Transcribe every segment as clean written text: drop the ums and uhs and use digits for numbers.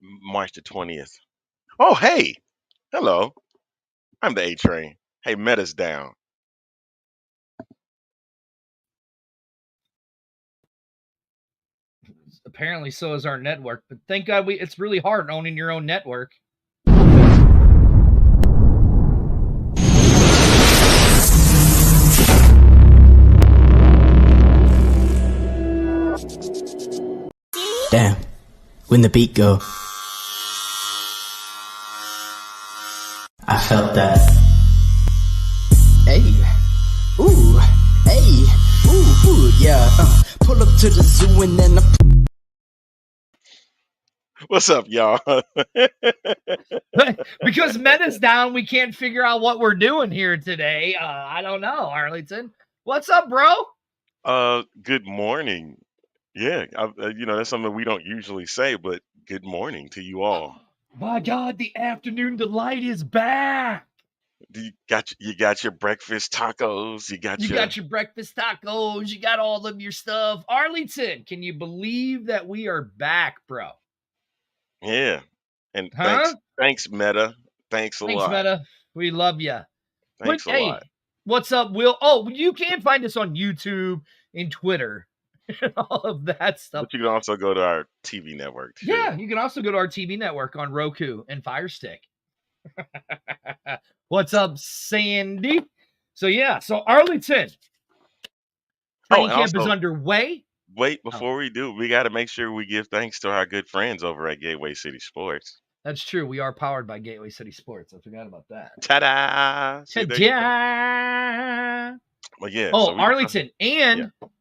March the 20th. Oh, hey, hello. I'm the A Train. Hey, Meta's down. Apparently, so is our network. But thank God it's really hard owning your own network. Damn, when the beat go, I felt that. Hey, ooh, hey, ooh, yeah. Pull up to the zoo and then What's up, y'all? Because Meta's down, we can't figure out what we're doing here today. I don't know, Arlington. What's up, bro? Good morning. Yeah, that's something we don't usually say, but good morning to you all. My God, the afternoon delight is back. You got your breakfast tacos. You got your breakfast tacos. You got all of your stuff. Arlington, can you believe that we are back, bro? Yeah. And Huh? thanks, Meta. Thanks a lot. Meta. We love you. Thanks a lot. What's up, Will? Oh, you can find us on YouTube and Twitter and all of that stuff. But you can also go to our TV network too. Yeah, you can also go to our TV network on Roku and Fire Stick. What's up, Sandy? So Arlington. Training camp is underway. Wait, before we do, we got to make sure we give thanks to our good friends over at Gateway City Sports. That's true. We are powered by Gateway City Sports. I forgot about that. Ta-da! Ta-da! Well, yeah. Oh, so Arlington.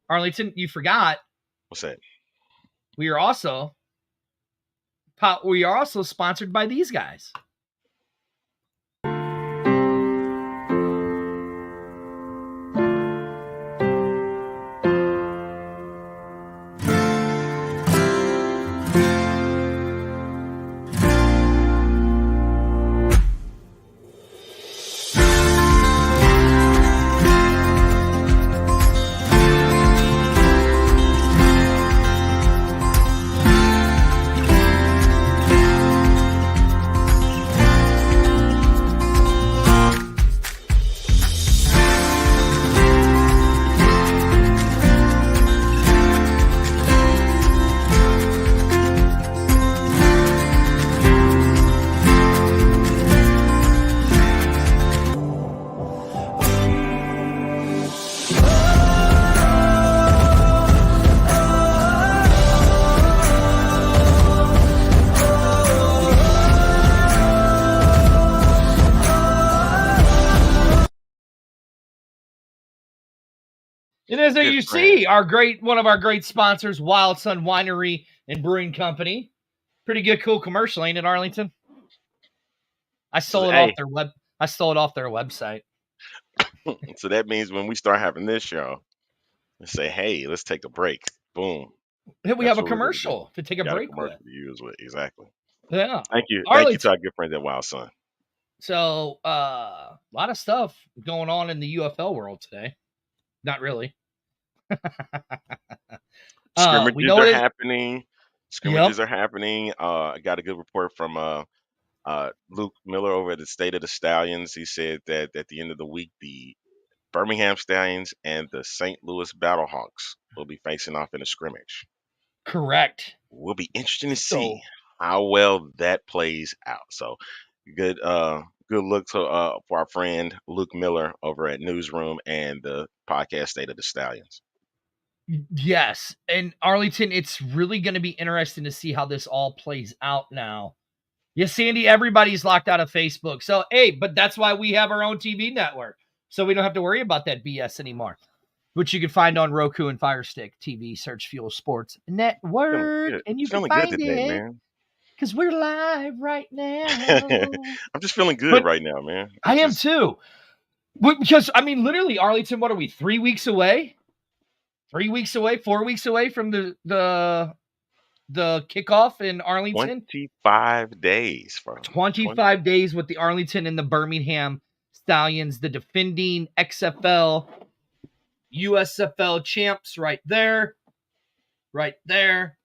Arlington, you forgot. What's that? We are also sponsored by these guys. And as you see, one of our great sponsors, Wild Sun Winery and Brewing Company. Pretty good, cool commercial, ain't it, Arlington? I stole it off their website. So that means when we start having this show, let's say, hey, let's take a break. Boom. We have a commercial to take a break with. To use with. Exactly. Yeah. Thank you. Thank you to our good friends at Wild Sun. So, a lot of stuff going on in the UFL world today. Not really. Scrimmages are happening. Scrimmages are happening. I got a good report from Luke Miller over at the State of the Stallions. He said that at the end of the week, the Birmingham Stallions and the St. Louis Battlehawks will be facing off in a scrimmage. Correct. Will be interesting to see how well that plays out. So good look for our friend Luke Miller over at Newsroom and the podcast State of the Stallions. Yes. And Arlington, it's really going to be interesting to see how this all plays out now. Yes, Sandy, everybody's locked out of Facebook. So, hey, but that's why we have our own TV network. So we don't have to worry about that BS anymore, which you can find on Roku and Fire Stick TV. Search Fuel Sports Network, and you can find it because we're live right now. I'm just feeling good right now, man. I am too. Because, I mean, literally, Arlington, what are we, 3 weeks away? 3 weeks away, 4 weeks away from the kickoff in Arlington? 25 days. 25 days with the Arlington and the Birmingham Stallions, the defending XFL, USFL champs right there. Right there.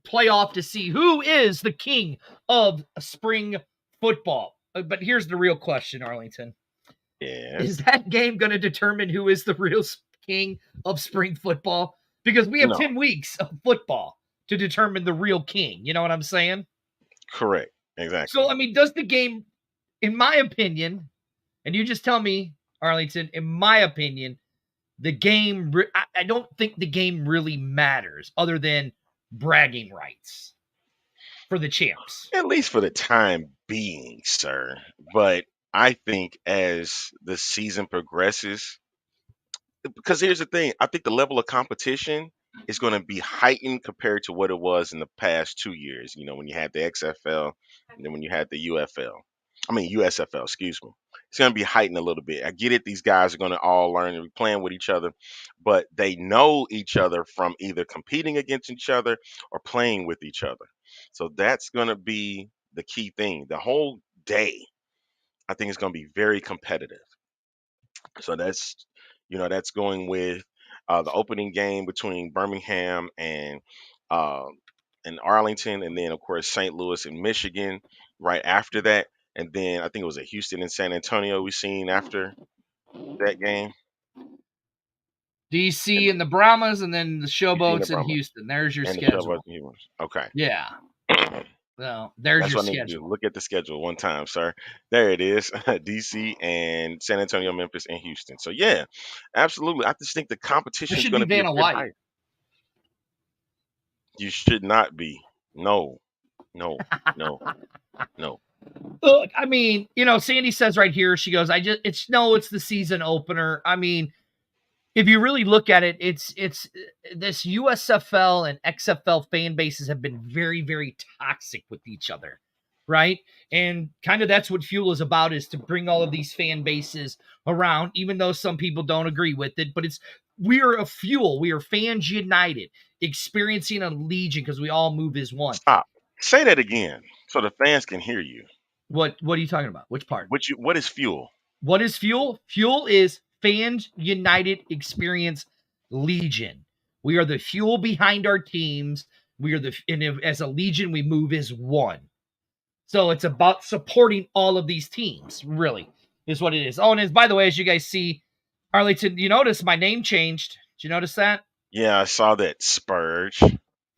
playoff to see who is the king of spring football. But here's the real question, Arlington. Yes. Is that game going to determine who is the real king of spring football? Because we have 10 weeks of football to determine the real king. You know what I'm saying? Correct. Exactly. So, I mean, does the game, in my opinion, and you just tell me, Arlington, in my opinion, the game, I don't think the game really matters other than bragging rights for the champs. At least for the time being, sir. But I think as the season progresses, because here's the thing, I think the level of competition is going to be heightened compared to what it was in the past 2 years. You know, when you had the XFL and then when you had the USFL, excuse me. It's going to be heightened a little bit. I get it. These guys are going to all learn and be playing with each other, but they know each other from either competing against each other or playing with each other. So that's going to be the key thing. The whole day, I think it's going to be very competitive. So that's going with the opening game between Birmingham uh, and Arlington, and then of course St. Louis and Michigan right after that, and then I think it was a Houston and San Antonio we seen after that game. DC and the Brahmas, and then the Showboats in Houston. There's your schedule. Okay. Yeah. Well, there's your schedule. Look at the schedule one time, sir. There it is. DC and San Antonio, Memphis, and Houston. So yeah, absolutely. I just think the competition is going to be Vanna White. You should not be. No. Look, I mean, Sandy says right here, she goes, it's the season opener. I mean, if you really look at it, it's this USFL and XFL fan bases have been very, very toxic with each other, right? And kind of that's what Fuel is about, is to bring all of these fan bases around, even though some people don't agree with it. But we are a Fuel. We are fans united, experiencing a legion because we all move as one. Stop. Say that again so the fans can hear you. What are you talking about? Which part? What is Fuel? What is Fuel? Fuel is Fans United Experience Legion. We are the fuel behind our teams. As a legion, we move as one. So it's about supporting all of these teams, really, is what it is. Oh, and by the way, as you guys see, Arlington, you notice my name changed. Did you notice that? Yeah, I saw that, Spurge.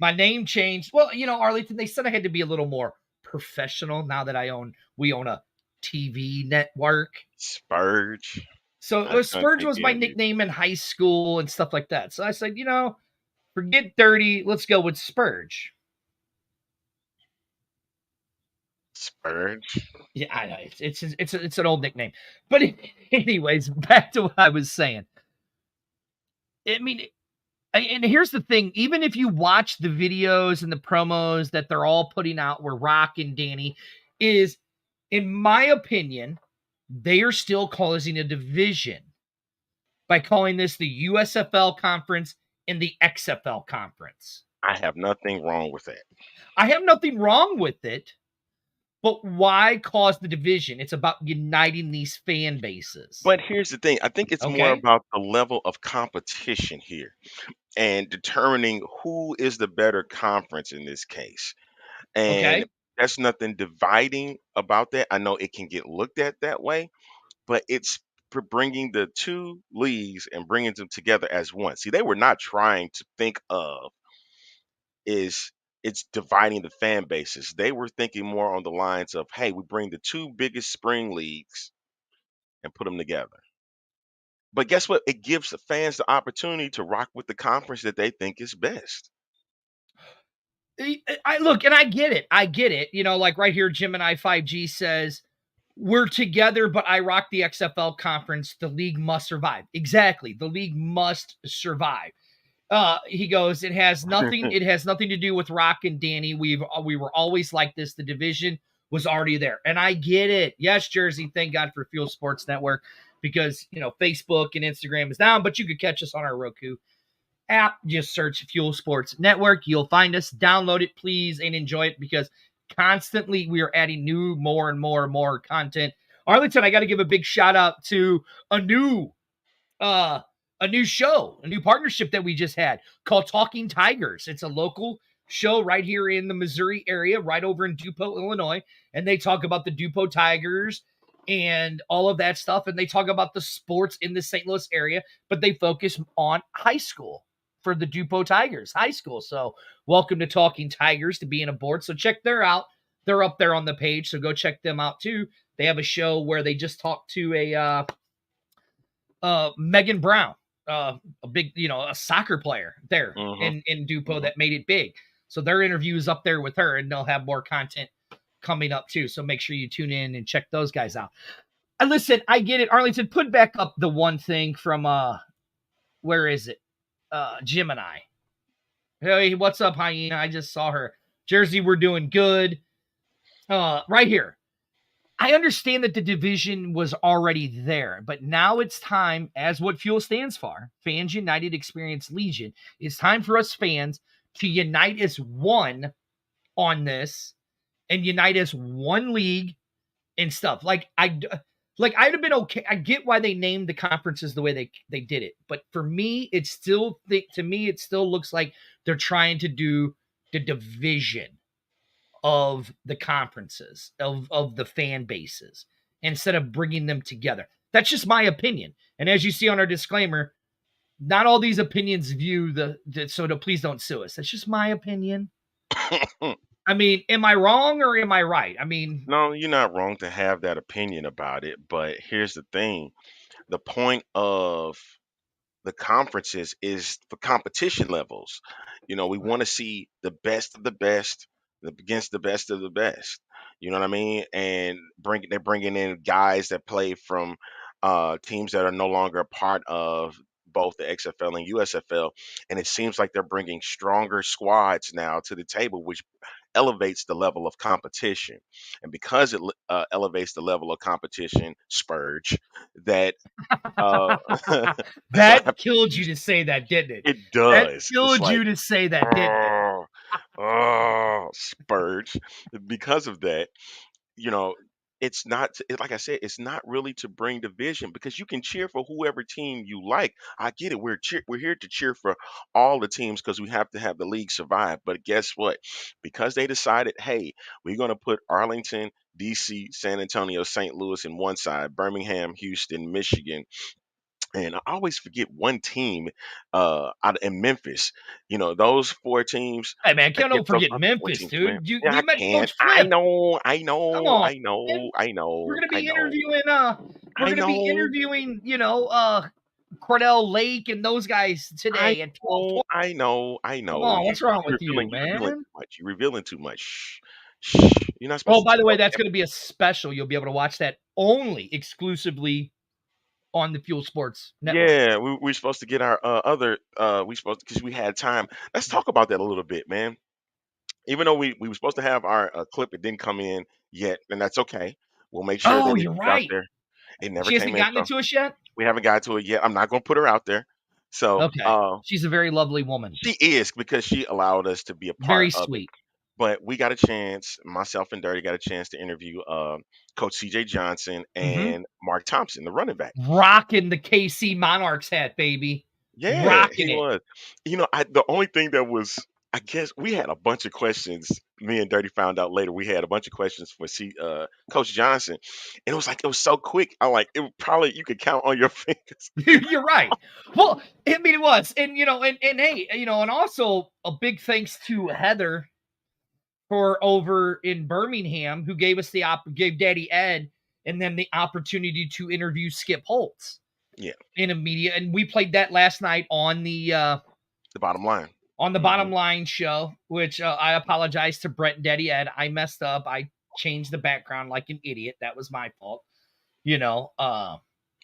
My name changed. Well, Arlington, they said I had to be a little more professional now that we own a TV network. Spurge. So Spurge was my nickname in high school and stuff like that. So I said, forget dirty. Let's go with Spurge. Spurge. Yeah, I know. It's an old nickname. But anyways, back to what I was saying. I mean, and here's the thing. Even if you watch the videos and the promos that they're all putting out where Rock and Danny is, in my opinion, they are still causing a division by calling this the USFL conference and the XFL conference. I have nothing wrong with that. I have nothing wrong with it, but why cause the division? It's about uniting these fan bases. But here's the thing. I think it's more about the level of competition here and determining who is the better conference in this case. And there's nothing dividing about that. I know it can get looked at that way, but it's for bringing the two leagues and bringing them together as one. See, they were not trying to think of it's dividing the fan bases. They were thinking more on the lines of, hey, we bring the two biggest spring leagues and put them together. But guess what? It gives the fans the opportunity to rock with the conference that they think is best. I get it. Like right here, Gemini 5G says, we're together, but I rock the XFL conference. The league must survive. Exactly. The league must survive. He goes, it has nothing to do with Rock and Danny. We were always like this. The division was already there. And I get it. Yes, Jersey, thank God for Fuel Sports Network, because Facebook and Instagram is down, but you could catch us on our Roku app. Just search Fuel Sports Network. You'll find us. Download it, please, and enjoy it, because constantly we are adding more and more content. Arlington, I got to give a big shout out to a new show, a new partnership that we just had called Talking Tigers. It's a local show right here in the Missouri area, right over in DuPont, Illinois, and they talk about the DuPont Tigers and all of that stuff, and they talk about the sports in the St. Louis area, but they focus on high school for the DuPont Tigers high school. So welcome to Talking Tigers, to being a board. So check their out. They're up there on the page, so go check them out too. They have a show where they just talked to Megan Brown, a big, a soccer player there in DuPont that made it big. So their interview is up there with her, and they'll have more content coming up too. So make sure you tune in and check those guys out. And listen, I get it. Arlington, put back up the one thing from where is it? Gemini. Hey, what's up, Hyena? I just saw her. Jersey, we're doing good. Right here. I understand that the division was already there, but now it's time, as what Fuel stands for, Fans United Experience Legion, it's time for us fans to unite as one on this and unite as one league and stuff. Like I'd have been okay. I get why they named the conferences the way they did it, but for me, it still looks like they're trying to do the division of the conferences, of the fan bases, instead of bringing them together. That's just my opinion. And as you see on our disclaimer, not all these opinions view so please don't sue us. That's just my opinion. I mean, am I wrong or am I right? I mean, no, you're not wrong to have that opinion about it. But here's the thing. The point of the conferences is for competition levels. We want to see the best of the best against the best of the best. You know what I mean? And they're bringing in guys that play from teams that are no longer a part of both the XFL and USFL, and it seems like they're bringing stronger squads now to the table, which elevates the level of competition. And because it elevates the level of competition, Spurge, that that killed you to say that, didn't it? It does. That killed you to say that, didn't it? Spurge. Because of that, it's not, like I said, it's not really to bring division, because you can cheer for whoever team you like. I get it. We're here to cheer for all the teams because we have to have the league survive. But guess what? Because they decided, hey, we're going to put Arlington, DC, San Antonio, St. Louis in one side, Birmingham, Houston, Michigan, and I always forget one team out in Memphis. Those four teams. Hey man, don't forget Memphis, dude. Man. You I met can't. Coach Flip. I know. Come on, I know. We're gonna be interviewing. We're gonna be interviewing. Cordell Lake and those guys today at 12. I know. Come on, what's wrong with you, man? You're revealing too much. Shh. You're not supposed. Oh, by the way, that's going to be a special. You'll be able to watch that only exclusively on the Fuel Sports Network. Yeah, we're supposed to get our because we had time. Let's talk about that a little bit, man. Even though we were supposed to have our clip, it didn't come in yet, and that's okay. We'll make sure that you're right. Out there. It never she hasn't gotten into us yet? We haven't got to it yet. I'm not going to put her out there. So, okay. She's a very lovely woman. She is, because she allowed us to be a part very of sweet. It. But we got a chance, myself and Dirty got a chance to interview Coach CJ Johnson and Mark Thompson, the running back. Rocking the KC Monarchs hat, baby. Yeah, rocking he was. The only thing that was, I guess we had a bunch of questions. Me and Dirty found out later we had a bunch of questions for Coach Johnson, and it was so quick. You could count on your fingers. You're right. Well, I mean, it was, and hey, and also a big thanks to Heather for over in Birmingham, who gave us gave Daddy Ed and then the opportunity to interview Skip Holtz. Yeah. In a media, and we played that last night on the Bottom Line. On the Bottom Line show, which I apologize to Brett and Daddy Ed. I messed up. I changed the background like an idiot. That was my fault. But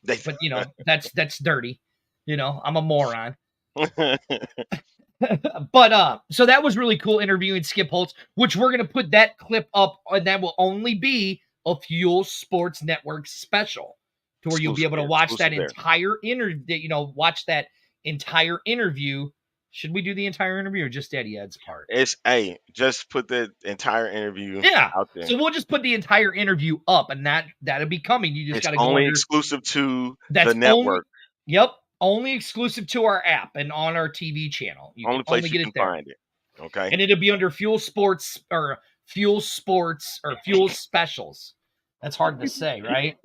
that's dirty. I'm a moron. But so that was really cool interviewing Skip Holtz, which we're gonna put that clip up, and that will only be a Fuel Sports Network special, to where you'll be able to watch that entire interview. Watch that entire interview. Should we do the entire interview or just Daddy Ed's part? Just put the entire interview out there. So we'll just put the entire interview up, and that'll be coming. You just got to go only exclusive to the network. Yep. Only exclusive to our app and on our TV channel. Only place you can find it. Okay. And it'll be under Fuel Sports or Fuel Specials. That's hard to say, right?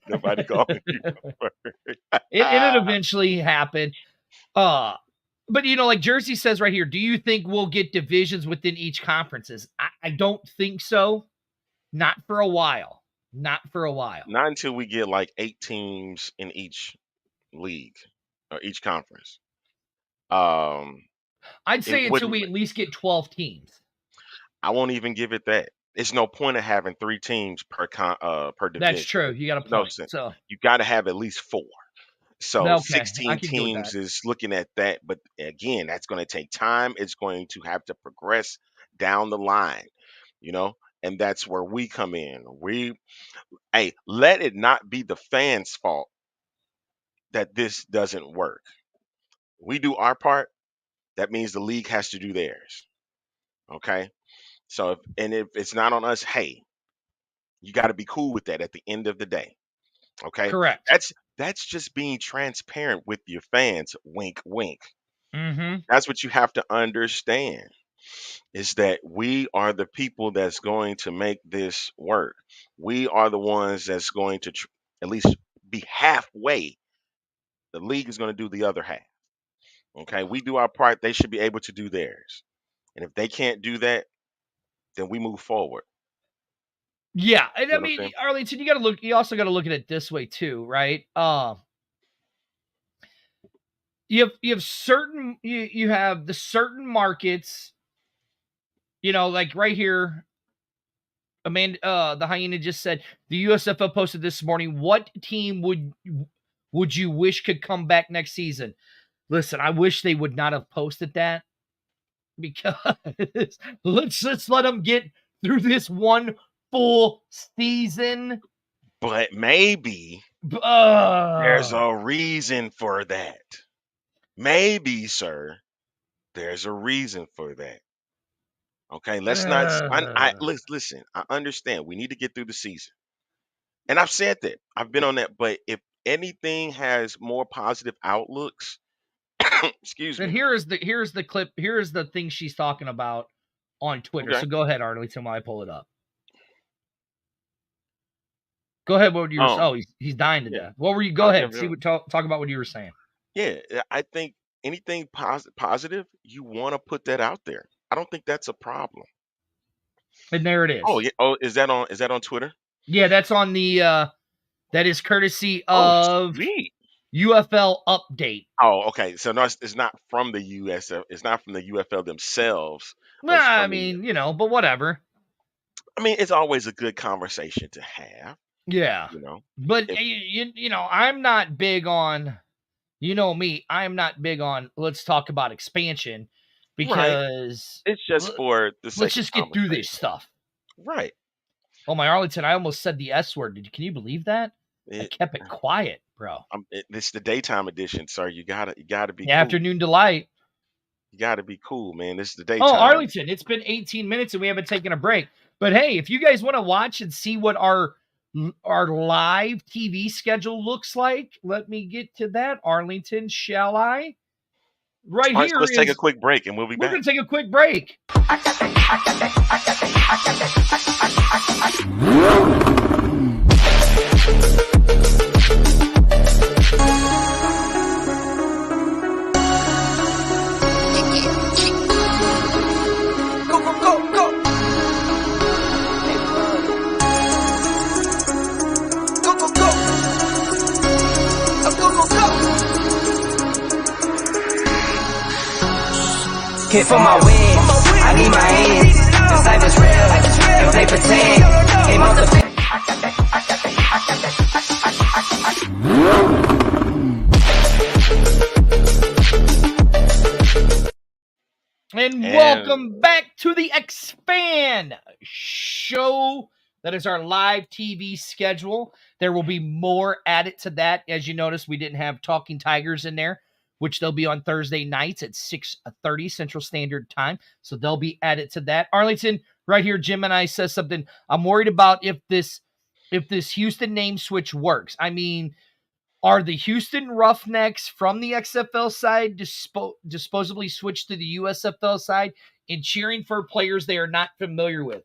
Nobody calling you. It'll eventually happen. But like Jersey says right here, do you think we'll get divisions within each conferences? I don't think so. Not for a while. Not until we get like 8 teams in each league or each conference. I'd say until we at least get 12 teams. I won't even give it that. It's no point of having 3 teams per division. That's true. You got a point. No sense. So you got to have at least 4. So okay, 16 teams is looking at that. But again, that's going to take time. It's going to have to progress down the line, and that's where we come in. Let it not be the fans' fault that this doesn't work. We do our part. That means the league has to do theirs. Okay. So if it's not on us, hey, you got to be cool with that at the end of the day. Okay. Correct. That's just being transparent with your fans. Wink, wink. Mm-hmm. That's what you have to understand, is that we are the people that's going to make this work. We are the ones that's going to at least be halfway. The league is going to do the other half. Okay. We do our part. They should be able to do theirs. And if they can't do that, then we move forward. Yeah, and I mean, Arlington, you also got to look at it this way too, right? You have certain you have the certain markets, like right here. Amanda, the Hyena just said the USFL posted this morning. What team would you wish could come back next season? Listen, I wish they would not have posted that, because let's let them get through this one full season. But maybe there's a reason for that. Maybe, sir, there's a reason for that. Okay, let's not. Listen. I understand. We need to get through the season, and I've said that. I've been on that. But if anything has more positive outlooks, excuse me. And here's the clip. Here's the thing she's talking about on Twitter. Okay. So go ahead, Arlington, while I pull it up. Go ahead. What were you? He's dying to death. What were you? Go ahead. Talk about what you were saying. Yeah, I think anything positive, you want to put that out there. I don't think that's a problem. And there it is. Oh, yeah. Oh, is that on Twitter? Yeah, that's on the. That is courtesy of UFL Update. Oh, okay. So no, it's not from the USF. It's not from the UFL themselves. Well, I mean, but whatever. I mean, it's always a good conversation to have. Yeah. But I'm not big on. Me, I'm not big on let's talk about expansion, because it's just for the sake. Let's just get through this stuff. Right. Oh, my Arlington, I almost said the S word. Can you believe that? I kept it quiet, bro. It's the daytime edition, sir. You gotta be cool. Afternoon delight. You gotta be cool, man. This is the daytime. Oh, Arlington, it's been 18 minutes and we haven't taken a break. But hey, if you guys want to watch and see what our live TV schedule looks like, let me get to that. Arlington, shall I? Right here. So let's take a quick break and we'll be back. We're going to take a quick break. Hit for my wins, I need my hands. This life is real, if they pretend. Came off the And welcome back to the Expand show. That is our live TV schedule. There will be more added to that. As you notice, we didn't have Talking Tigers in there, which they'll be on Thursday nights at 6:30 Central Standard Time. So they'll be added to that. Arlington, right here, Jim and I says something. I'm worried about if this Houston name switch works. I mean, Are the Houston Roughnecks from the XFL side disposably switched to the USFL side and cheering for players they are not familiar with?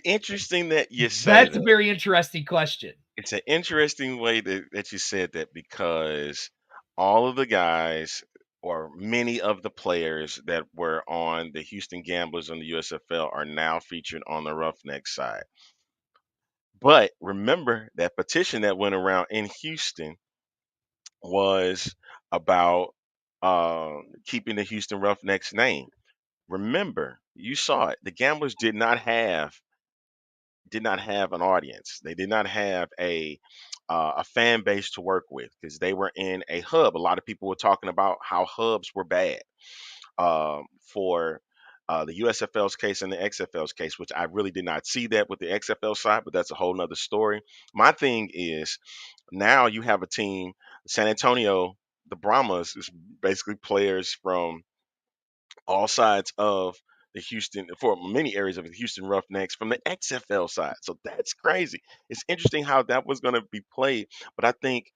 Interesting that you say That's that. a very interesting question. It's an interesting way that you said that, because all of the guys, or many of the players that were on the Houston Gamblers on the USFL, are now featured on the Roughneck side. But remember that petition that went around in Houston was about keeping the Houston Roughnecks name. Remember, you saw it. The Gamblers did not have an audience. They did not have a fan base to work with, because they were in a hub. A lot of people were talking about how hubs were bad for the USFL's case and the XFL's case, which I really did not see that with the XFL side, but that's a whole nother story. My thing is, now you have a team, San Antonio, the Brahmas, is basically players from all sides of the Houston, for many areas of the Houston Roughnecks, from the XFL side. So that's crazy. It's interesting how that was going to be played. But I think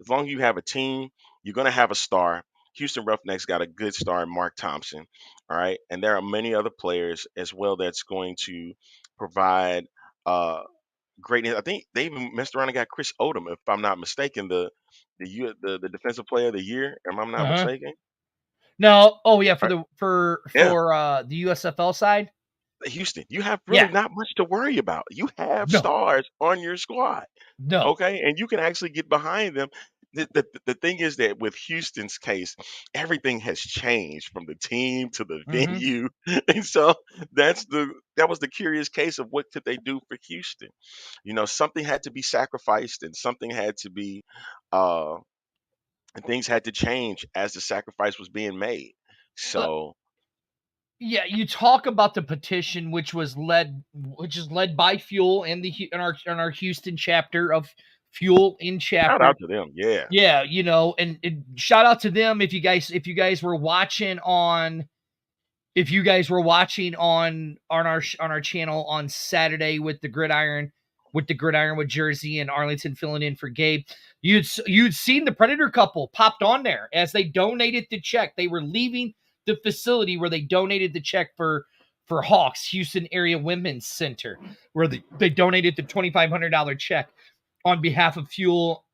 as long as you have a team, you're going to have a star. Houston Roughnecks got a good star in Mark Thompson. All right. And there are many other players as well that's going to provide greatness. I think they even messed around and got Chris Odom, if I'm not mistaken, the defensive player of the year. Am I not mistaken? No. Oh yeah, for Yeah. the USFL side. Houston, you have really not much to worry about. You have stars on your squad. No. Okay, and you can actually get behind them. The thing is that with Houston's case, everything has changed from the team to the venue, and so that was the curious case of what could they do for Houston. You know, something had to be sacrificed, and something had to be, and things had to change as the sacrifice was being made. So. Yeah, you talk about the petition, which is led by Fuel and in our Houston chapter of Fuel in chapter. Shout out to them, yeah. Yeah, you know, and shout out to them if you guys were watching on our channel on Saturday with the Gridiron with Jersey and Arlington filling in for Gabe. You'd seen the Predator couple popped on there as they donated the check. They were leaving the facility where they donated the check for Hawks Houston Area Women's Center, where they donated the $2,500 check on behalf of Fuel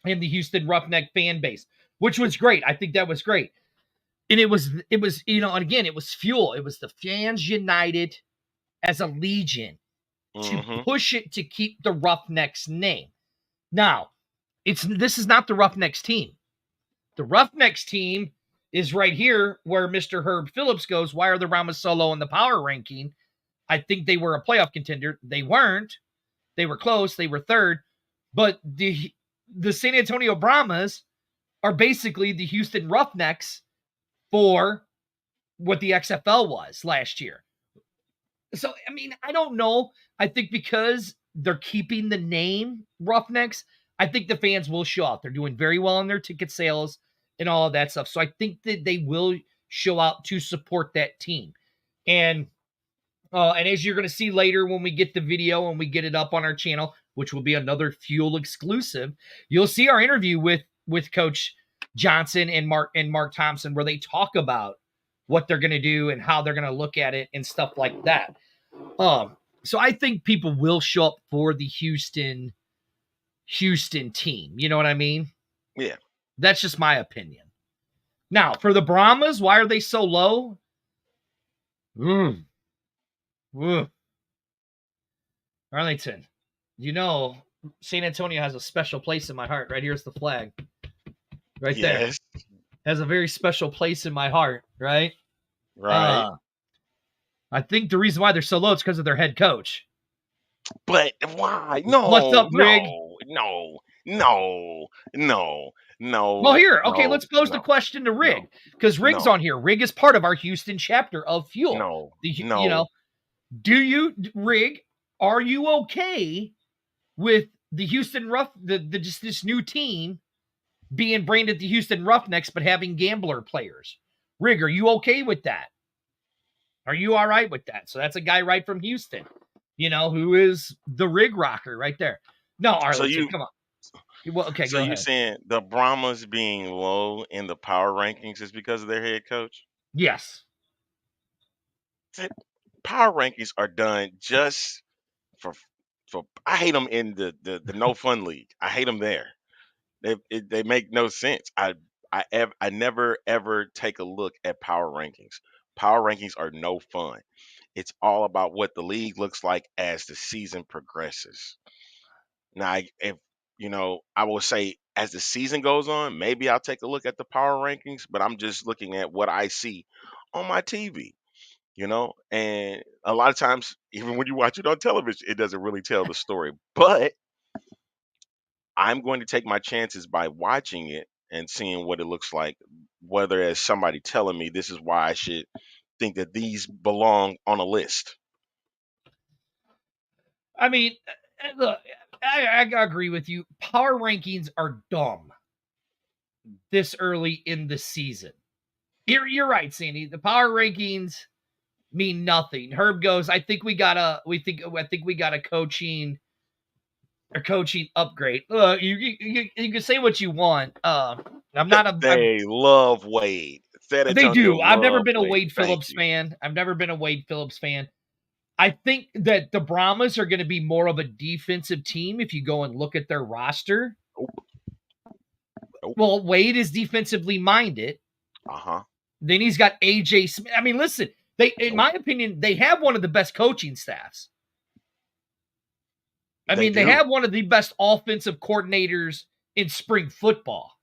and the Houston Roughneck fan base, which was great. I think that was great. And it was, you know, and again, it was Fuel. It was the fans united as a legion to push it to keep the Roughnecks name. Now, this is not the Roughnecks team. The Roughnecks team is right here where Mr. Herb Phillips goes, why are the Brahmas so low in the power ranking? I think they were a playoff contender. They weren't. They were close. They were third. But the San Antonio Brahmas are basically the Houston Roughnecks for what the XFL was last year. So, I mean, I don't know. I think because they're keeping the name Roughnecks, I think the fans will show up. They're doing very well in their ticket sales and all of that stuff. So I think that they will show out to support that team. And as you're going to see later when we get the video and we get it up on our channel, which will be another Fuel exclusive, you'll see our interview with Coach Johnson and Mark Thompson, where they talk about what they're going to do and how they're going to look at it and stuff like that. So I think people will show up for the Houston team. You know what I mean? Yeah. That's just my opinion. Now, for the Brahmas, why are they so low? Arlington, you know, San Antonio has a special place in my heart. Right here's the flag. Right there. Has a very special place in my heart, right? Right. I think the reason why they're so low is because of their head coach. But why? No. What's up, Rig? No. Well, here, okay, let's pose the question to Rig, because Rig's on here. Rig is part of our Houston chapter of Fuel. You know, Rig, are you okay with the Houston just this new team being branded the Houston Roughnecks, but having gambler players? Rig, are you okay with that? Are you all right with that? So that's a guy right from Houston, you know, who is the Rig Rocker right there. No, Arlington, come on. Well, okay, So go you ahead. saying the Brahmas being low in the power rankings is because of their head coach? Yes. Power rankings are done just for I hate them in the no fun league. I hate them there. They make no sense. I never ever take a look at power rankings. Power rankings are no fun. It's all about what the league looks like as the season progresses. Now, if I will say as the season goes on, maybe I'll take a look at the power rankings, but I'm just looking at what I see on my TV. And a lot of times, even when you watch it on television, it doesn't really tell the story. But I'm going to take my chances by watching it and seeing what it looks like, whether as somebody telling me this is why I should think that these belong on a list. I mean, look, I agree with you. Power rankings are dumb this early in the season. You're right, Sandy. The power rankings mean nothing. Herb goes, I think we got a coaching upgrade. You can say what you want. I'm not a. They love Wade. San They Antonio do. I've never love been a Wade. Wade Thank Phillips you. fan. I think that the Brahmas are going to be more of a defensive team if you go and look at their roster. Nope. Well, Wade is defensively minded. Uh-huh. Then he's got AJ Smith. I mean, listen, in my opinion, they have one of the best coaching staffs. They have one of the best offensive coordinators in spring football.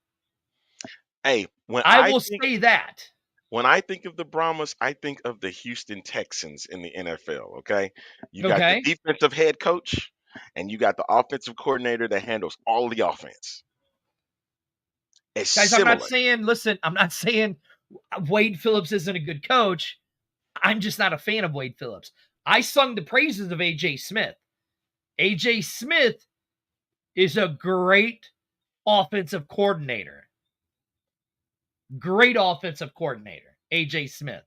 Hey, I will say that. When I think of the Brahmas, I think of the Houston Texans in the NFL, okay? You got the defensive head coach, and you got the offensive coordinator that handles all the offense. It's guys, similar. I'm not saying Wade Phillips isn't a good coach. I'm just not a fan of Wade Phillips. I sung the praises of AJ Smith. AJ Smith is a great offensive coordinator. Great offensive coordinator, AJ Smith.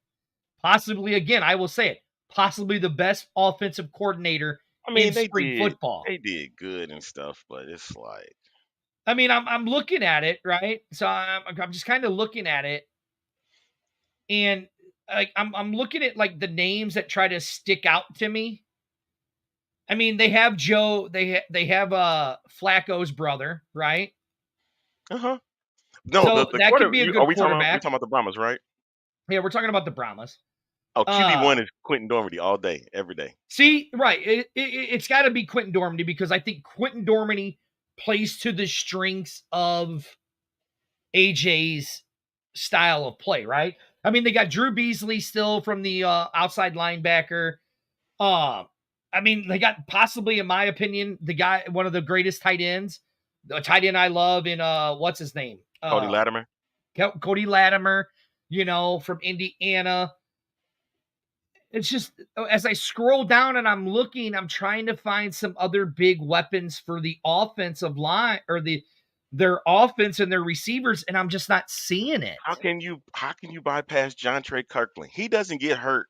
Possibly, again, I will say it, possibly the best offensive coordinator in spring football. They did good and stuff, but it's like, I'm looking at it, right? So I'm just kind of looking at it, and I'm looking at like the names that try to stick out to me. They have Joe. They have Flacco's brother, right? No, so that could be a good quarterback. We're talking about the Brahmas, right? Yeah, we're talking about the Brahmas. Oh, QB1 is Quentin Dormady all day, every day. See, right. It's got to be Quentin Dormady because I think Quentin Dormady plays to the strengths of AJ's style of play, right? They got Drew Beasley still from the outside linebacker. They got possibly, in my opinion, one of the greatest tight ends, the tight end I love in what's his name? Cody Latimer. Cody Latimer, from Indiana. It's just, as I scroll down and I'm looking, I'm trying to find some other big weapons for the offensive line or their offense and their receivers, and I'm just not seeing it. How can you bypass John Trey Kirkland? He doesn't get hurt.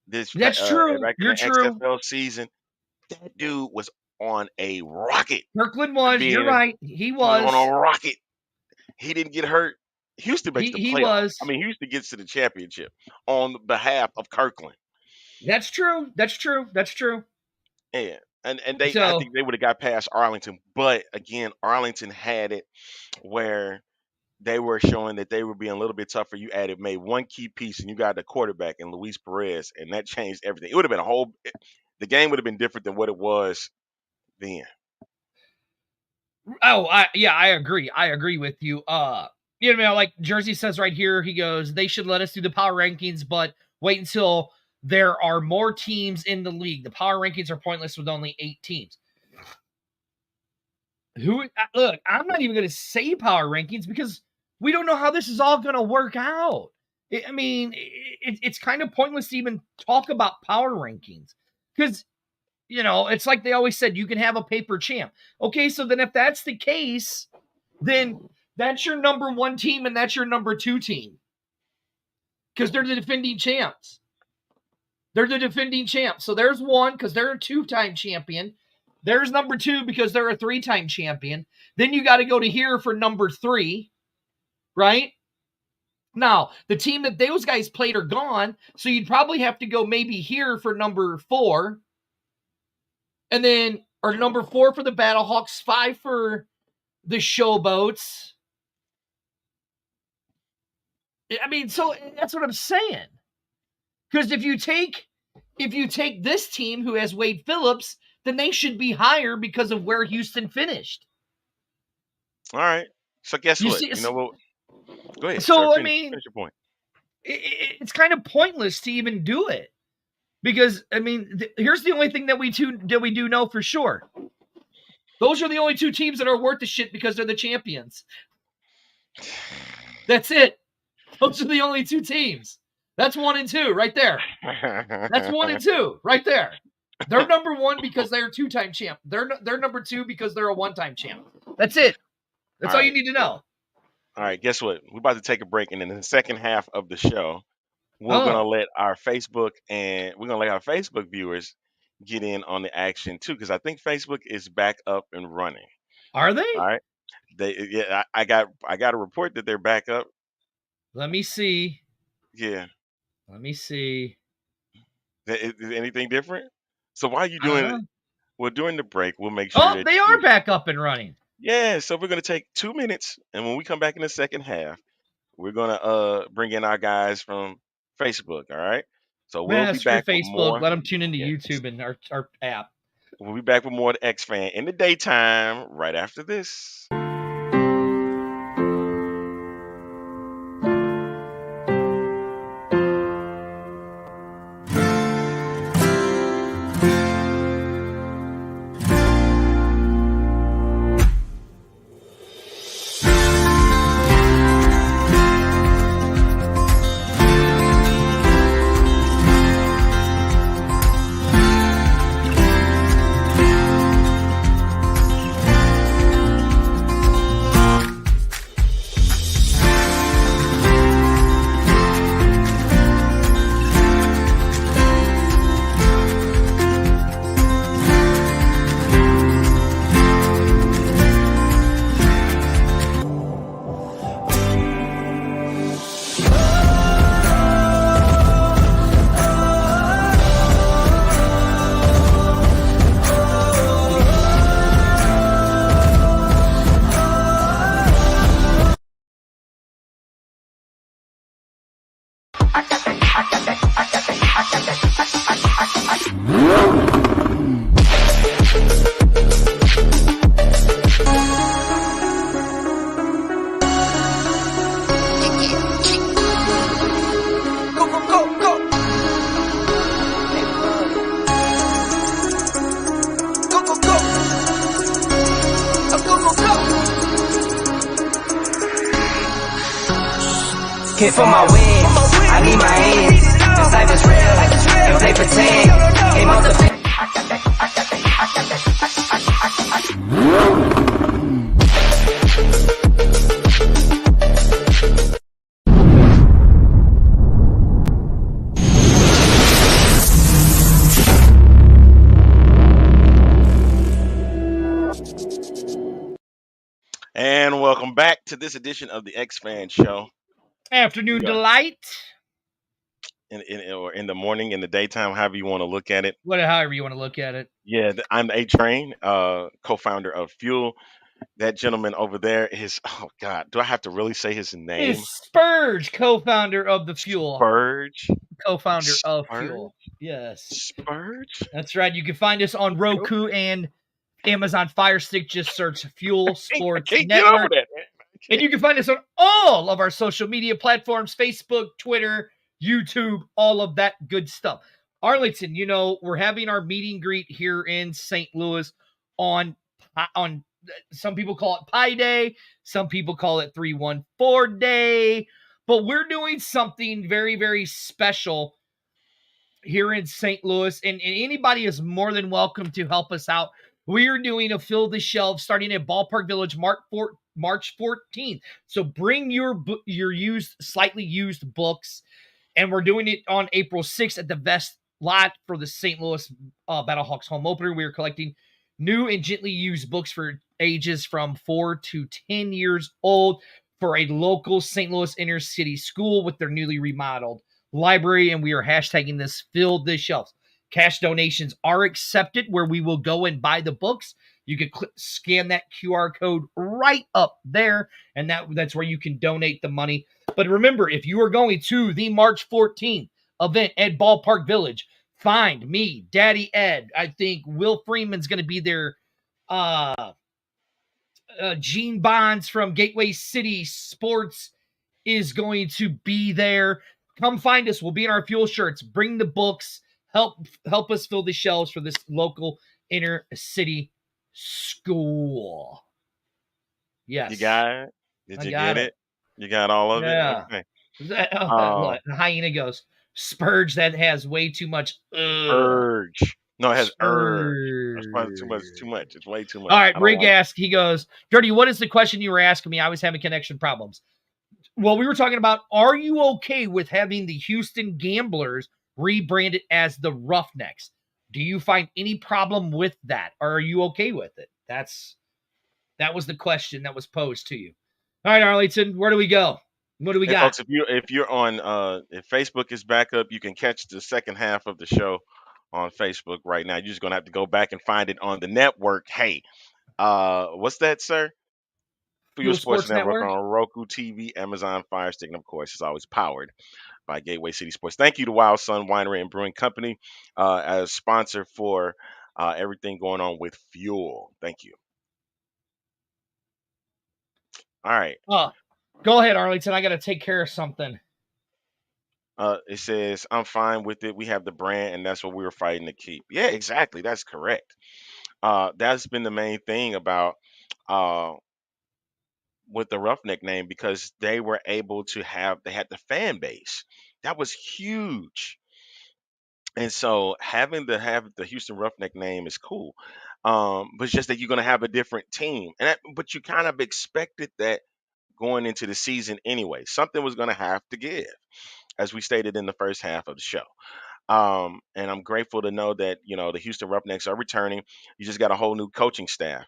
That's true. You're true. XFL season, that dude was on a rocket. Kirkland was. You're right. He was on a rocket. He didn't get hurt. Houston makes the playoffs. He was. Houston gets to the championship on behalf of Kirkland. That's true. Yeah, and I think they would have got past Arlington, but again, Arlington had it where they were showing that they were being a little bit tougher. You made one key piece, and you got the quarterback in Luis Perez, and that changed everything. It would have been the game would have been different than what it was then. Oh, I agree. I agree with you. Like Jersey says right here, he goes, they should let us do the power rankings, but wait until there are more teams in the league. The power rankings are pointless with only 8 teams. Look, I'm not even going to say power rankings because we don't know how this is all going to work out. It's kind of pointless to even talk about power rankings because, it's like they always said, you can have a paper champ. Okay, so then if that's the case, then that's your number 1 team and that's your number 2 team because they're the defending champs. So there's one because they're a 2-time champion. There's number 2 because they're a 3-time champion. Then you got to go to here for number 3, right? Now, the team that those guys played are gone, so you'd probably have to go maybe here for number 4. And then, or number 4 for the Battlehawks, 5 for the Showboats. I mean, so that's what I'm saying. Because if you take this team who has Wade Phillips, then they should be higher because of where Houston finished. All right. So guess what? You know what? Go ahead. So sir. Finish your point. It's kind of pointless to even do it because I mean, here's the only thing that we do know for sure. Those are the only 2 teams that are worth the shit because they're the champions. That's it. Those are the only 2 teams. That's 1 and 2 right there. That's 1 and 2 right there. They're number 1 because they're a 2-time champ. They're number 2 because they're a 1-time champ. That's it. That's all you need to know. All right, guess what? We're about to take a break, and in the second half of the show, we're gonna let our Facebook viewers get in on the action too, because I think Facebook is back up and running. Are they? All right. I got a report that they're back up. Let me see. Yeah. Let me see. Is anything different? So why are you doing it? Well, during the break, we'll make sure. Oh, they are back up and running. Yeah, so we're gonna take 2 minutes, and when we come back in the second half, we're gonna bring in our guys from Facebook. All right. So we'll be back Facebook. with more. Let them tune into YouTube and our app. We'll be back with more of the X Fan in the daytime right after this. Came for my win, I need my hands. This life is real, if they pretend. Came off the And welcome back to this edition of the X Fan Show. Afternoon delight. Or in the morning, in the daytime, however you want to look at it. However you want to look at it. Yeah, I'm A-Train, co-founder of Fuel. That gentleman over there is, oh God, do I have to really say his name? Is Spurge, co-founder of the Fuel. Spurge? Co-founder of Fuel. Yes. Spurge? That's right. You can find us on Roku and Amazon Fire Stick. Just search Fuel Sports Network. And you can find us on all of our social media platforms, Facebook, Twitter, YouTube, all of that good stuff. Arlington, we're having our meet and greet here in St. Louis on some people call it Pi Day, some people call it 314 Day, but we're doing something very, very special here in St. Louis, and anybody is more than welcome to help us out. We are doing a Fill the Shelves starting at Ballpark Village March 14th. So bring your slightly used books, and we're doing it on April 6th at the Vest Lot for the St. Louis Battlehawks home opener. We are collecting New and gently used books for ages from 4 to 10 years old for a local St. Louis inner city school with their newly remodeled library. And we are hashtagging this Fill the Shelves. Cash donations are accepted where we will go and buy the books. You can scan that QR code right up there, and that's where you can donate the money. But remember, if you are going to the March 14th event at Ballpark Village, find me, Daddy Ed. I think Will Freeman's going to be there. Gene Bonds from Gateway City Sports is going to be there. Come find us. We'll be in our fuel shirts. Bring the books. Help us fill the shelves for this local inner city school. Yes. You got it? Did you get it? You got all of it? Okay. Look, the hyena goes, Spurge, that has way too much urge. No, it has urge. That's probably too much. It's way too much. All right, Rig asked, he goes, Dirty, what is the question you were asking me? I was having connection problems. Well, we were talking about, are you okay with having the Houston Gamblers rebranded as the Roughnecks? Do you find any problem with that? Or are you okay with it? That was the question that was posed to you. All right, Arlington, where do we go? What do we got? Folks, if you're on if Facebook is back up, you can catch the second half of the show on Facebook right now. You're just gonna have to go back and find it on the network. Hey, what's that, sir? Fuel Sports Network on Roku TV, Amazon Fire Stick, and of course, it's always powered by Gateway City Sports. Thank you to Wild Sun Winery and Brewing Company as sponsor for everything going on with Fuel. Thank you. All right. Go ahead, Arlington. I got to take care of something. It says, I'm fine with it. We have the brand, and that's what we were fighting to keep. Yeah, exactly. That's correct. That's been the main thing about with the Roughneck name, because they were able to they had the fan base. That was huge. And so having the Houston Roughneck name is cool. But it's just that you're going to have a different team. But you kind of expected that going into the season anyway. Something was going to have to give, as we stated in the first half of the show. And I'm grateful to know that, the Houston Roughnecks are returning. You just got a whole new coaching staff.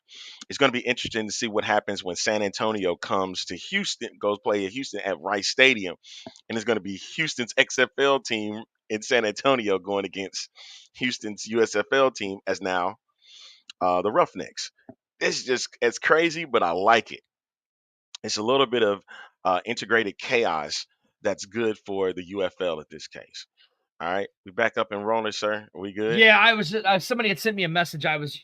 It's going to be interesting to see what happens when San Antonio comes to Houston, goes play at Houston at Rice Stadium. And it's going to be Houston's XFL team in San Antonio going against Houston's USFL team as now the Roughnecks. It's crazy, but I like it. It's a little bit of integrated chaos that's good for the UFL at this case. All right, we back up and rolling, sir. Are we good? Yeah, I was. Somebody had sent me a message. I was,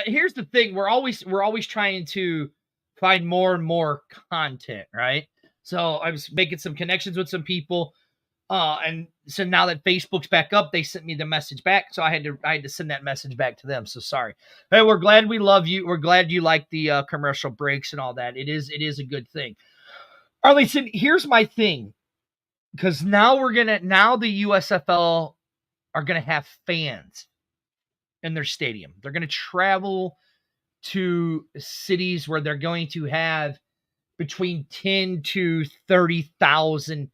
here's the thing: we're always trying to find more and more content, right? So I was making some connections with some people, and so now that Facebook's back up, they sent me the message back. So I had to send that message back to them. So sorry. Hey, we're glad we love you. We're glad you like the commercial breaks and all that. It is a good thing. Arlington, here's my thing. Because now the USFL are going to have fans in their stadium. They're going to travel to cities where they're going to have between 10 to 30,000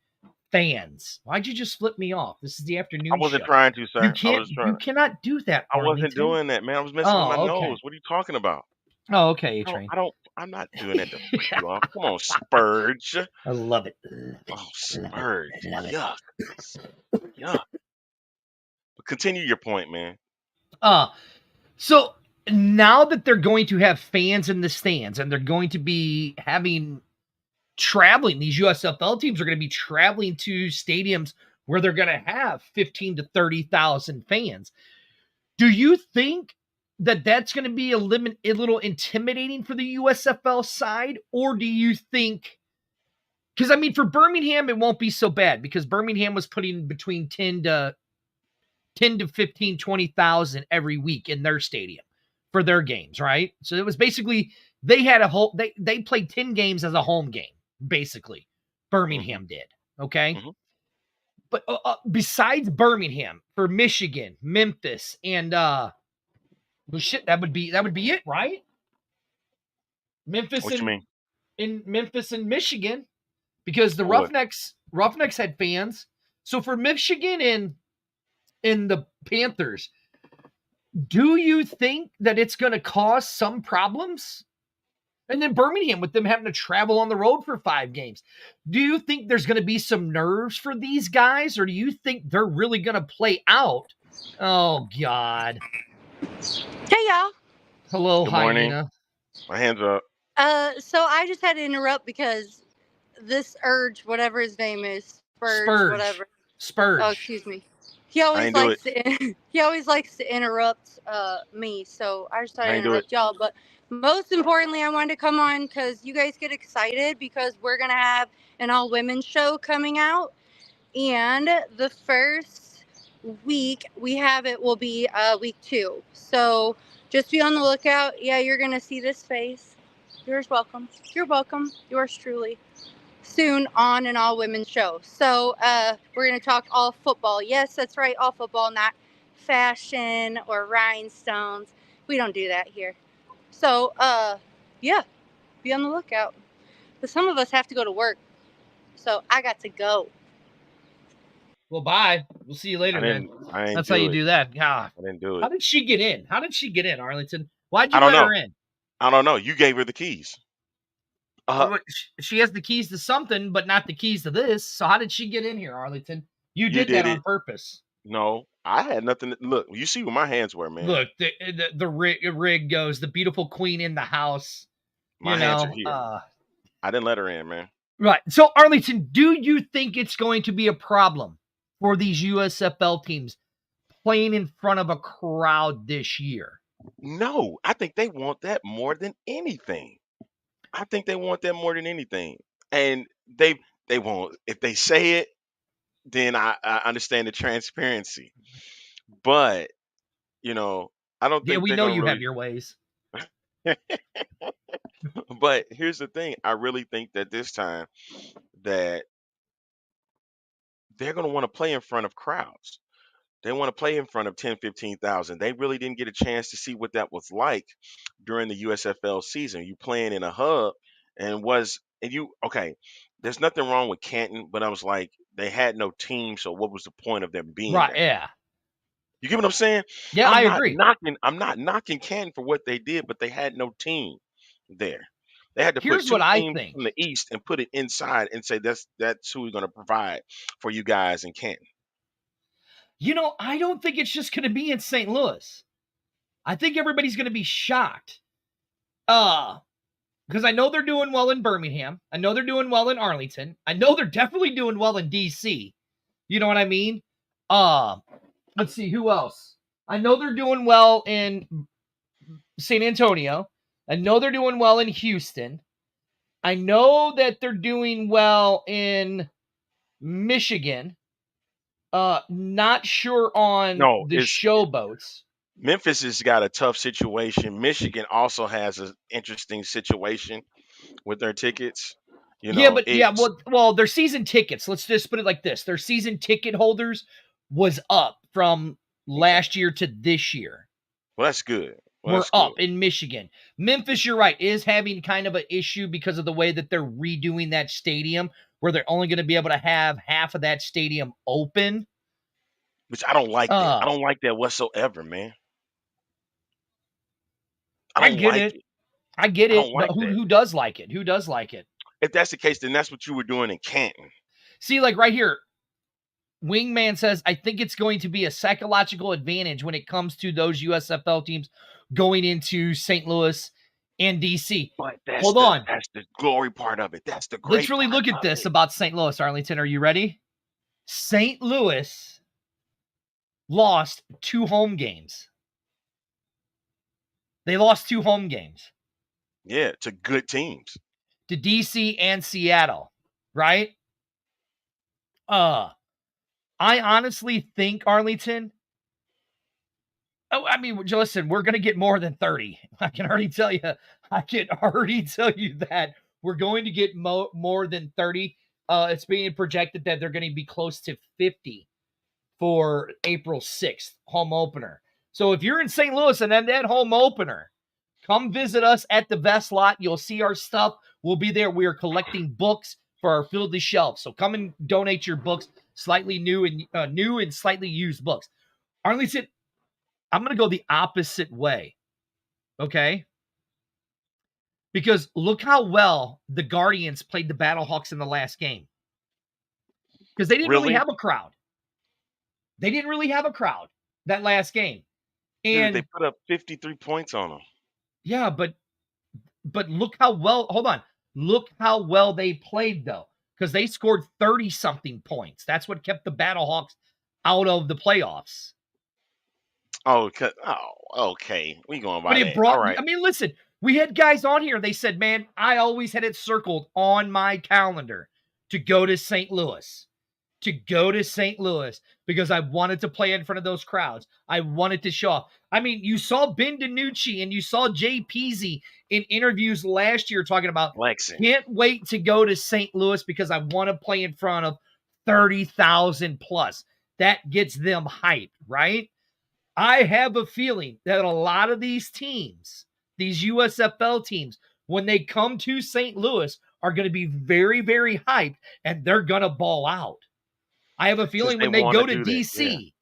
fans. Why'd you just flip me off? This is the afternoon show. I wasn't trying to, sir. You cannot do that, Arlington. I wasn't doing that, man. I was messing with my nose. What are you talking about? Oh, okay, A-Train. I'm not doing that to freak you off. Come on, Spurge. I love it. Oh, Spurge. Yuck. Yuck. But continue your point, man. So now that they're going to have fans in the stands and they're going to be traveling, these USFL teams are going to be traveling to stadiums where they're going to have 15 to 30,000 fans. Do you think that's going to be a little intimidating for the USFL side? Or do you think, because for Birmingham, it won't be so bad because Birmingham was putting between 10 to 15, 20,000 every week in their stadium for their games, right? So it was basically, they had they played 10 games as a home game, basically. Birmingham did. Okay. Mm-hmm. But besides Birmingham, for Michigan, Memphis, and, well, shit, that would be it, right? Memphis. What you mean? In Memphis and Michigan, because the Roughnecks had fans. So for Michigan and the Panthers, Do you think that it's going to cause some problems? And then Birmingham, with them having to travel on the road for 5 games. Do you think there's going to be some nerves for these guys, or do you think they're really going to play out? Oh, God. Hey, y'all. Hello, Good morning. Hyena. My hands up. So I just had to interrupt because this Urge, whatever his name is, Spurge, whatever. Spurge. Oh, excuse me. He always likes to interrupt me, so I just thought I'd interrupt y'all. But most importantly, I wanted to come on because you guys get excited because we're gonna have an all-women show coming out, and the first week we have it will be week 2. So just be on the lookout. Yeah, you're gonna see this face. You're welcome. You're welcome. Yours truly. Soon on an all-women show. So we're going to talk all football. Yes, that's right, all football, not fashion or rhinestones. We don't do that here. So, yeah, be on the lookout. But some of us have to go to work. So I got to go. Well, bye. We'll see you later, man. That's how you do that. God. I didn't do it. How did she get in? Arlington? Why'd you let her in? I don't know. You gave her the keys. She has the keys to something, but not the keys to this. So how did she get in here, Arlington? You did that on purpose. No, I had nothing. Look, you see where my hands were, man. Look, the rig goes, the beautiful queen in the house. My hands are here. I didn't let her in, man. Right. So, Arlington, do you think it's going to be a problem for these USFL teams playing in front of a crowd this year? No, I think they want that more than anything. And they won't. If they say it, then I understand the transparency. But, I don't think Yeah, we know you have your ways. But here's the thing. I really think that this time that they're going to want to play in front of crowds. They want to play in front of 10, 15,000. They really didn't get a chance to see what that was like during the USFL season. You playing in a hub okay, there's nothing wrong with Canton, but I was like, they had no team, so what was the point of them being there? Yeah. You get what I'm saying? Yeah, I agree. I'm not knocking Canton for what they did, but they had no team there. They had to put 2 teams from the East and put it inside and say that's who we're going to provide for you guys in Canton. I don't think it's just going to be in St. Louis. I think everybody's going to be shocked. Because I know they're doing well in Birmingham. I know they're doing well in Arlington. I know they're definitely doing well in DC. You know what I mean? Let's see, who else? I know they're doing well in San Antonio. I know they're doing well in Houston. I know that they're doing well in Michigan. Not sure on the showboats. Memphis has got a tough situation. Michigan also has an interesting situation with their tickets. Well, their season tickets. Let's just put it like this: their season ticket holders was up from last year to this year. Well, that's good. We're up in Michigan. Memphis, you're right, is having kind of an issue because of the way that they're redoing that stadium, where they're only going to be able to have half of that stadium open. Which I don't like that. I don't like that whatsoever, man. I get it. But who does like it? Who does like it? If that's the case, then that's what you were doing in Canton. See, like right here, Wingman says, I think it's going to be a psychological advantage when it comes to those USFL teams going into St. Louis and DC. But hold on. That's the glory part of it. That's the great Let's really look at this about St. Louis, Arlington. Are you ready? St. Louis lost 2 home games. They lost 2 home games. Yeah, to good teams. To DC and Seattle, right? I honestly think, Arlington, listen, we're going to get more than 30. I can already tell you that we're going to get more than 30. It's being projected that they're going to be close to 50 for April 6th, home opener. So if you're in St. Louis and then that home opener, come visit us at the Vest Lot. You'll see our stuff. We'll be there. We are collecting books for our Fill the Shelf. So come and donate your books, slightly new and slightly used books. Arlington, I'm going to go the opposite way. Okay? Because look how well the Guardians played the Battlehawks in the last game. Because they didn't really have a crowd. They didn't really have a crowd that last game. And dude, they put up 53 points on them. Yeah, but look how well, hold on. Look how well they played, though. Because they scored 30-something points. That's what kept the Battlehawks out of the playoffs. Oh, okay. We going by that. All right. I mean, listen, we had guys on here. They said, man, I always had it circled on my calendar to go to St. Louis. Because I wanted to play in front of those crowds. I wanted to show off. I mean, you saw Ben DiNucci and you saw Jay Peasy in interviews last year talking about, can't wait to go to St. Louis because I want to play in front of 30,000 plus. That gets them hyped, right? I have a feeling that a lot of these teams, these USFL teams, when they come to St. Louis, are going to be very, very hyped, and they're going to ball out. I have a feeling when they go to DC,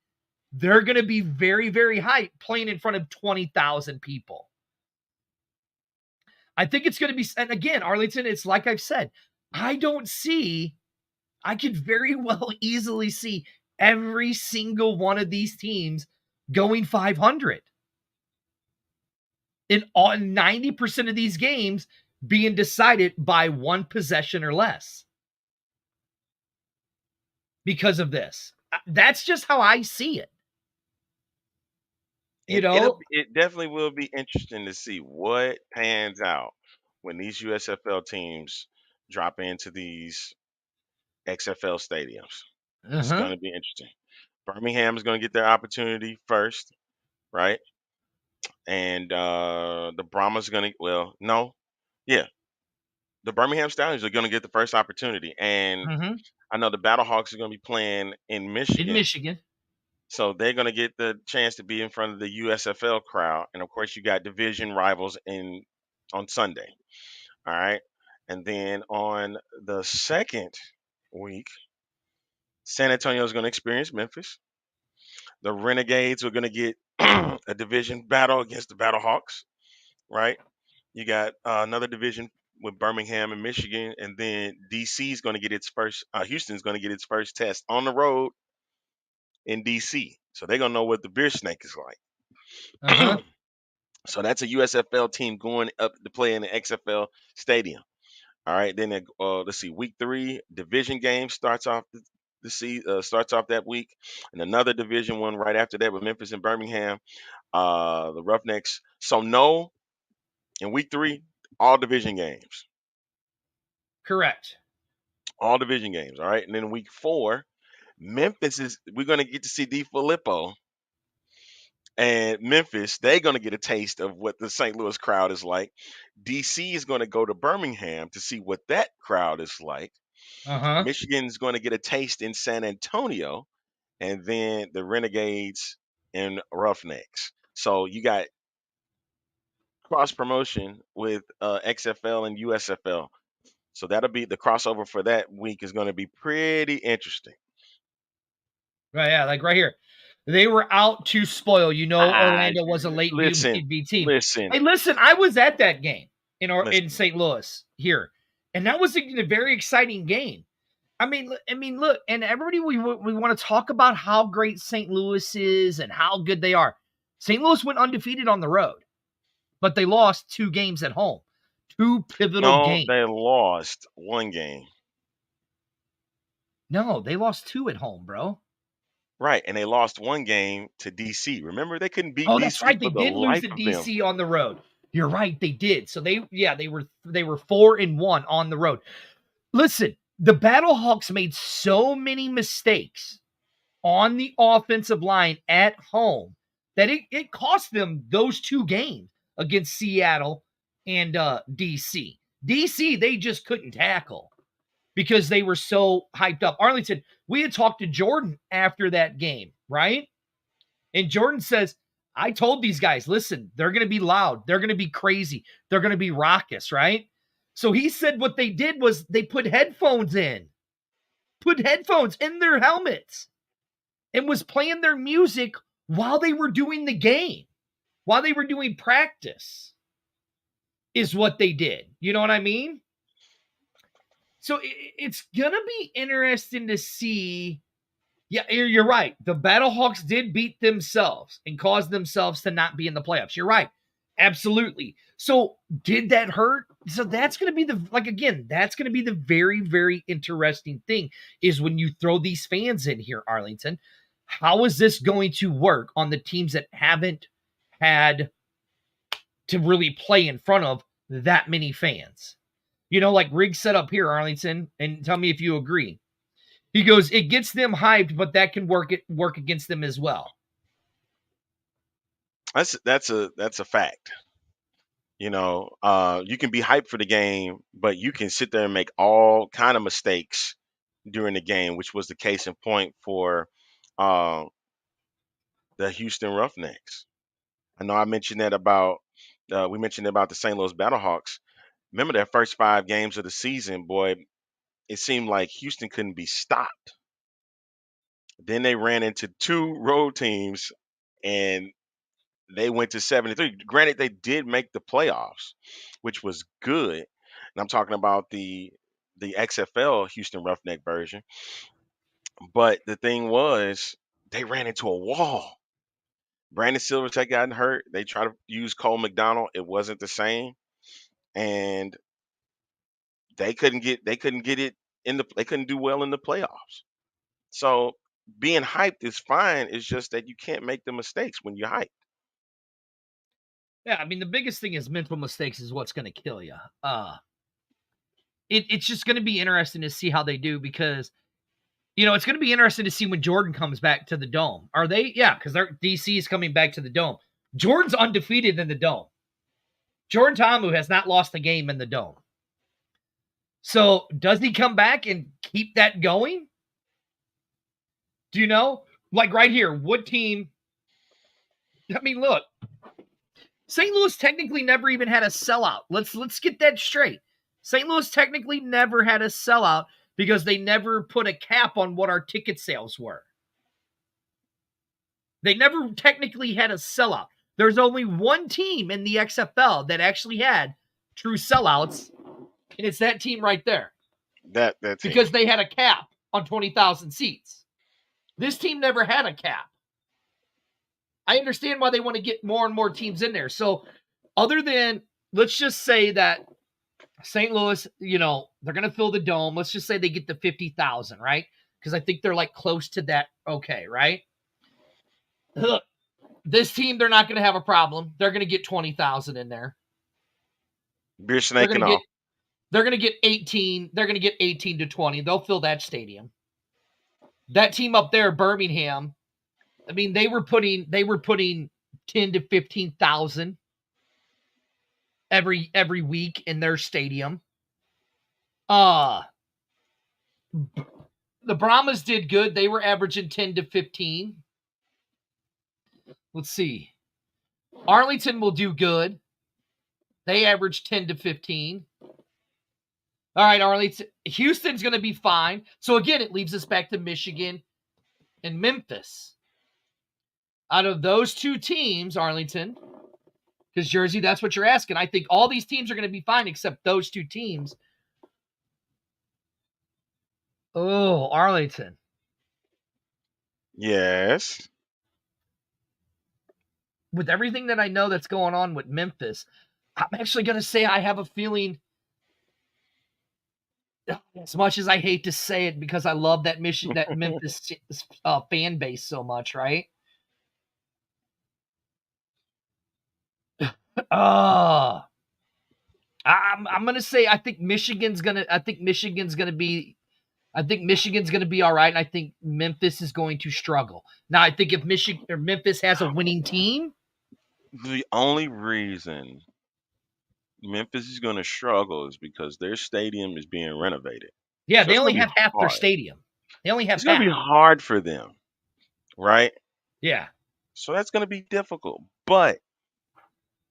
they're going to be very, very hyped playing in front of 20,000 people. I think it's going to be, and again, Arlington, it's like I've said, I could very well easily see every single one of these teams going 500. In 90% of these games being decided by one possession or less. Because of this. That's just how I see it. It definitely will be interesting to see what pans out when these USFL teams drop into these XFL stadiums. It's going to be interesting. Birmingham is going to get their opportunity first, right? And the Brahmas are going to, the Birmingham Stallions are going to get the first opportunity. And I know the Battlehawks are going to be playing in Michigan. So they're going to get the chance to be in front of the USFL crowd. And, of course, you got division rivals on Sunday. All right. And then on the second week, San Antonio is going to experience Memphis. The Renegades are going to get a division battle against the Battlehawks, right? You got another division with Birmingham and Michigan, and then DC is going to get its first. Houston's going to get its first test on the road in DC, so they're going to know what the beer snake is like. So that's a USFL team going up to play in the XFL stadium. All right, then let's see. Week 3 division game starts off that week, and another division one right after that with Memphis and Birmingham. The Roughnecks. So no, in week 3, all division games. Correct. All division games. All right, and then week 4, we're going to get to see DeFilippo and Memphis. They're going to get a taste of what the St. Louis crowd is like. DC is going to go to Birmingham to see what that crowd is like. Michigan's going to get a taste in San Antonio, and then the Renegades and Roughnecks. So you got cross promotion with XFL and USFL. So that'll be the crossover for that week is going to be pretty interesting. Right, yeah, like right here. They were out to spoil. Orlando was a late UB team. Hey, listen, I was at that game in St. Louis here, and that was a very exciting game. I mean, look, and everybody, we want to talk about how great St. Louis is and how good they are. St. Louis went undefeated on the road, but they lost 2 games at home. 2 pivotal games. They lost 1 game. No, they lost 2 at home, bro. Right, and they lost 1 game to DC. Remember, they couldn't beat DC. Oh, that's right. They did lose to DC on the road. You're right, they did. So they were 4-1 on the road. Listen, the Battlehawks made so many mistakes on the offensive line at home that it cost them those 2 games against Seattle and DC. DC, they just couldn't tackle because they were so hyped up. Arlington, we had talked to Jordan after that game, right? And Jordan says, I told these guys, listen, they're going to be loud. They're going to be crazy. They're going to be raucous, right? So he said what they did was they put headphones in their helmets and was playing their music while they were doing the game, while they were doing practice, is what they did. You know what I mean? So it's going to be interesting to see. Yeah, you're right. The Battlehawks did beat themselves and caused themselves to not be in the playoffs. You're right. Absolutely. So did that hurt? So that's going to be that's going to be the very, very interesting thing is when you throw these fans in here, Arlington. How is this going to work on the teams that haven't had to really play in front of that many fans? You know, like Riggs set up here, Arlington, and tell me if you agree. He goes, it gets them hyped, but that can work against them as well. That's a fact. You know, you can be hyped for the game, but you can sit there and make all kind of mistakes during the game, which was the case in point for the Houston Roughnecks. I know I mentioned that about we mentioned about the St. Louis Battlehawks. Remember their first 5 games of the season, boy, it seemed like Houston couldn't be stopped. Then they ran into 2 road teams and they went to 73. Granted, they did make the playoffs, which was good. And I'm talking about the XFL Houston Roughneck version. But the thing was, they ran into a wall. Brandon Silvers had gotten hurt. They tried to use Cole McDonald. It wasn't the same. And they couldn't get it they couldn't do well in the playoffs. So being hyped is fine. It's just that you can't make the mistakes when you're hyped. Yeah, I mean, the biggest thing is mental mistakes is what's going to kill you. It's just going to be interesting to see how they do because, you know, it's going to be interesting to see when Jordan comes back to the Dome. Are they? Yeah, because DC is coming back to the Dome. Jordan's undefeated in the Dome. Jordan Ta'amu has not lost a game in the Dome. So does he come back and keep that going? Do you know? Like right here, what team? I mean, look, St. Louis technically never even had a sellout. Let's get that straight. St. Louis technically never had a sellout because they never put a cap on what our ticket sales were. They never technically had a sellout. There's only one team in the XFL that actually had true sellouts, and it's that team right there. That team. Because they had a cap on 20,000 seats. This team never had a cap. I understand why they want to get more and more teams in there. So other than, let's just say that St. Louis, you know, they're going to fill the Dome. Let's just say they get to 50,000, right? Because I think they're like close to that. Okay, right? Look, this team, they're not going to have a problem. They're going to get 20,000 in there. Beer snake and all. They're going to get 18. They're going to get 18 to 20. They'll fill that stadium. That team up there, Birmingham, I mean, they were putting 10 to 15,000 every week in their stadium. The Brahmas did good. They were averaging 10 to 15. Let's see. Arlington will do good. They average 10 to 15. All right, Arlington. Houston's going to be fine. So, again, it leaves us back to Michigan and Memphis. Out of those 2 teams, Arlington, because Jersey, that's what you're asking. I think all these teams are going to be fine except those 2 teams. Oh, Arlington. Yes. With everything that I know that's going on with Memphis, I'm actually going to say I have a feeling, as much as I hate to say it because I love that Memphis fan base so much, right? I'm gonna say I think Michigan's gonna be all right, and I think Memphis is going to struggle. Now, I think if Memphis has a winning team, the only reason Memphis is going to struggle is because their stadium is being renovated. Yeah, so they only have half their stadium. They only have. It's going to be hard for them, right? Yeah. So that's going to be difficult, but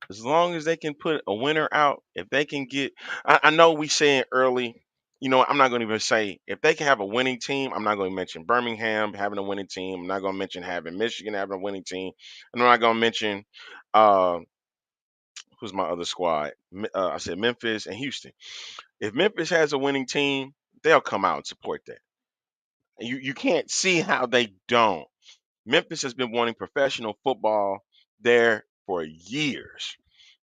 as long as they can put a winner out, if they can get, I know we saying early you know, I'm not going to even say if they can have a winning team. I'm not going to mention Birmingham having a winning team. I'm not going to mention having Michigan having a winning team. I'm not going to mention uh, who's my other squad. I said Memphis and Houston. If Memphis has a winning team, they'll come out and support that. You can't see how they don't. Memphis has been wanting professional football there for years.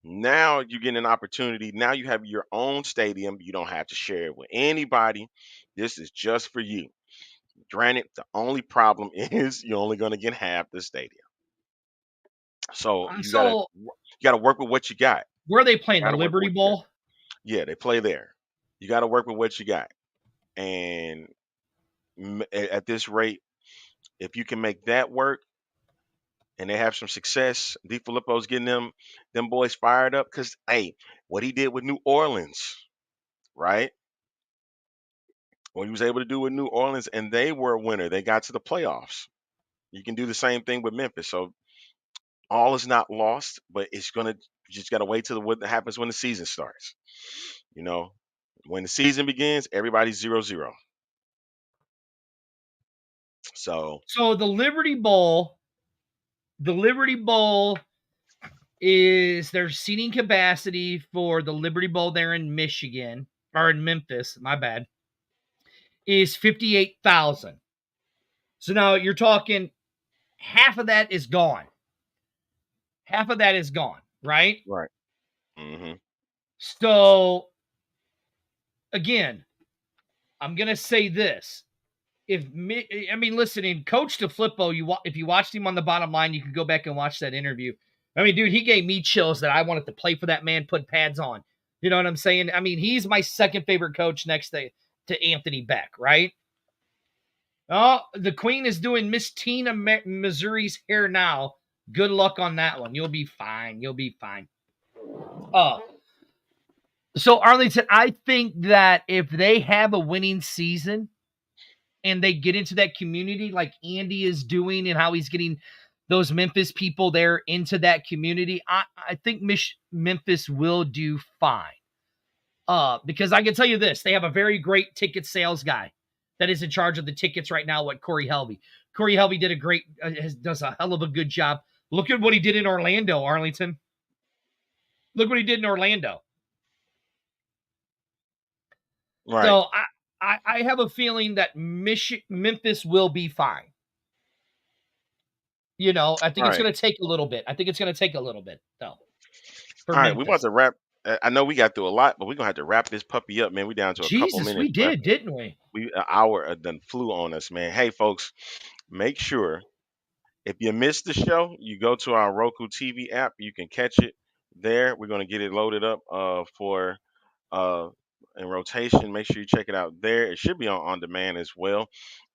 Now you get an opportunity. Now you have your own stadium. You don't have to share it with anybody. This is just for you. Granted, the only problem is you're only going to get half the stadium. So you gotta work with what you got. Where are they playing? The Liberty Bowl? Yeah, they play there. You got to work with what you got. And at this rate, if you can make that work and they have some success, DeFilippo's getting them boys fired up. Because, hey, what he did with New Orleans, right? What he was able to do with New Orleans, and they were a winner. They got to the playoffs. You can do the same thing with Memphis. So all is not lost, but it's going to you just got to wait till what happens when the season starts. You know, when the season begins, everybody's 0-0. So the Liberty Bowl is their seating capacity for the Liberty Bowl there in Michigan or in Memphis, my bad, is 58,000. So now you're talking half of that is gone. Half of that is gone, right? Right. Mm-hmm. So again, I'm going to say this. Listen, Coach DeFilippo, if you watched him on The Bottom Line, you can go back and watch that interview. I mean, dude, he gave me chills that I wanted to play for that man, put pads on. You know what I'm saying? I mean, he's my second favorite coach next to Anthony Beck, right? Oh, the Queen is doing Miss Tina Missouri's hair now. Good luck on that one. You'll be fine. You'll be fine. So, Arlington, I think that if they have a winning season and they get into that community like Andy is doing and how he's getting those Memphis people there into that community, I think Memphis will do fine. Because I can tell you this, they have a very great ticket sales guy that is in charge of the tickets right now, Corey Helvey. Corey Helvey did does a hell of a good job. Look at what he did in Orlando, Arlington. Look what he did in Orlando. Right. So I have a feeling that Memphis will be fine. You know, I think it's going to take a little bit. Though. All right, we want to wrap. I know we got through a lot, but we're going to have to wrap this puppy up, man. We down to a couple minutes. We did, didn't we? An hour done flew on us, man. Hey, folks, make sure if you missed the show, you go to our Roku TV app. You can catch it there. We're going to get it loaded up for in rotation. Make sure you check it out there. It should be on demand as well.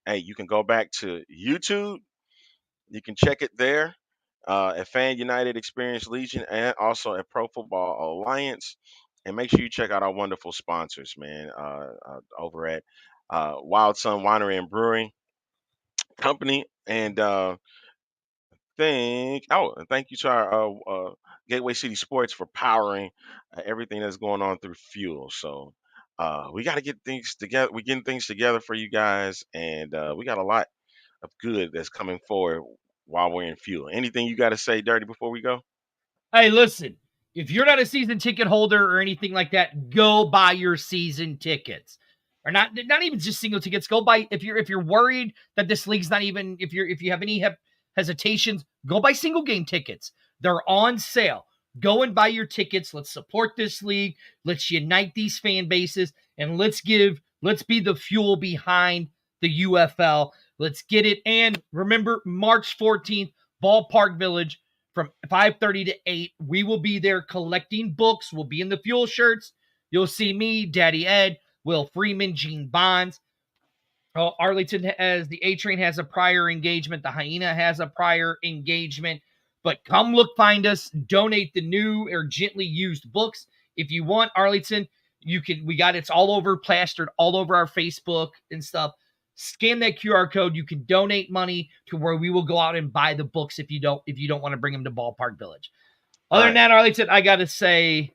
Hey, you can go back to YouTube. You can check it there at Fan United Experience Legion and also at Pro Football Alliance. And make sure you check out our wonderful sponsors, man, over at Wild Sun Winery and Brewing Company. And thank you to our Gateway City Sports for powering everything that's going on through Fuel. So we got to get things together. We're getting things together for you guys, and we got a lot of good that's coming forward while we're in Fuel. Anything you got to say, Dirty, before we go? Hey, listen, if you're not a season ticket holder or anything like that, go buy your season tickets. Or not even just single tickets. Go buy if you're worried that this league's not even if you have any hesitations, go buy single game tickets. They're on sale. Go and buy your tickets. Let's support this league. Let's unite these fan bases and let's be the fuel behind the UFL. Let's get it. And remember, March 14th, Ballpark Village from 5:30 to 8. We will be there collecting books. We'll be in the Fuel shirts. You'll see me, Daddy Ed, Will Freeman, Gene Bonds. Arlington the A-Train has a prior engagement. The Hyena has a prior engagement. But come find us, donate the new or gently used books. If you want, Arlington, it's all over, plastered all over our Facebook and stuff. Scan that QR code. You can donate money to where we will go out and buy the books if you don't want to bring them to Ballpark Village. Other than that, Arlington, I got to say,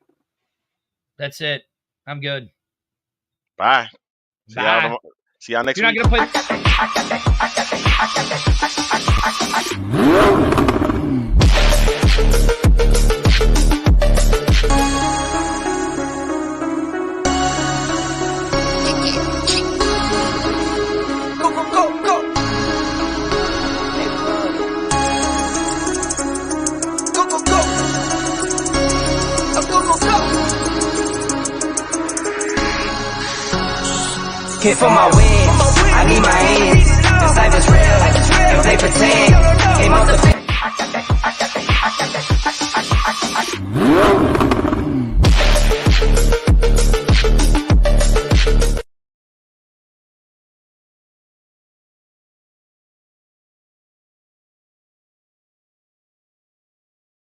that's it. I'm good. Bye. See y'all next week. You're not gonna Hit for my wins, I need my ends. The cypher's real, if they pretend